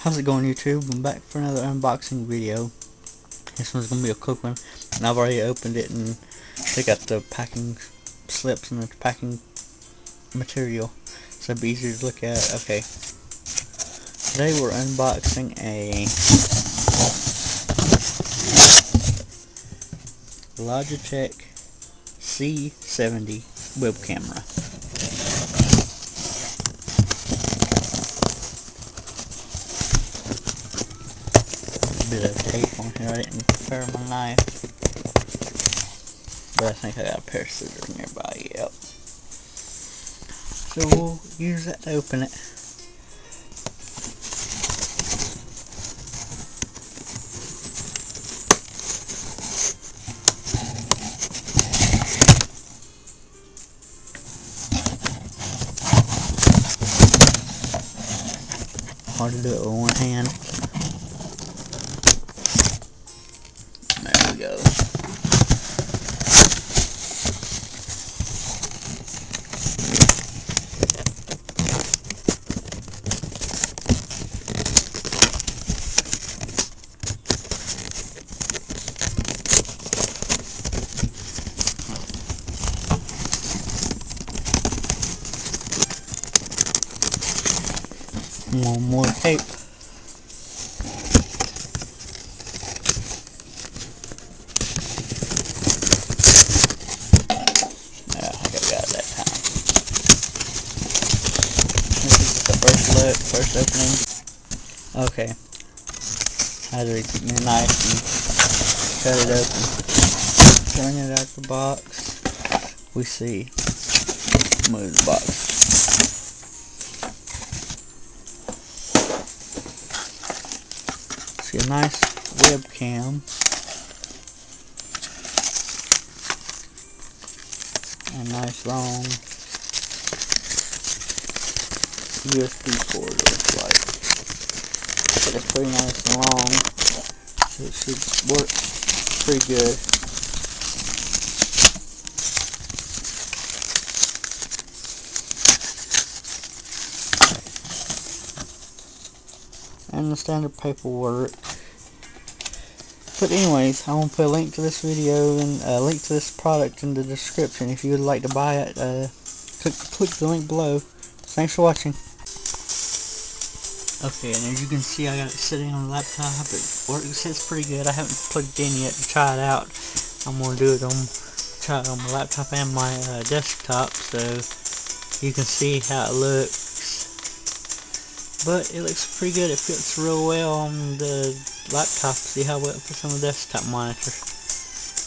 How's it going, YouTube? I'm back for another unboxing video. This one's gonna be a quick one, and I've already opened it and took out the packing slips and the packing material, so it'll be easier to look at. Okay, today we're unboxing a Logitech c270 web camera. Bit of tape on here. I didn't prepare my knife, but I think I got a pair of scissors nearby. Yep. So we'll use that to open it. Hard to do it with one hand. There we go. One more tape. Yeah, I think I got it that time. This is the first look, first opening. Okay. I had to take my knife and cut it open. Turn it out the box. We see. Move the box. See a nice webcam. A nice long USB cord, it looks like. It's pretty nice and long, so it should work pretty good. And the standard paperwork. But anyways, I want to put a link to this video and a link to this product in the description. If you would like to buy it, click the link below. Thanks for watching. Okay, and as you can see, I got it sitting on the laptop. It works, it's pretty good. I haven't plugged it in yet to try it out. I'm going to do it try it on my laptop and my desktop, so you can see how it looks. But it looks pretty good. It fits real well on the laptop. See how well it fits on the desktop monitor.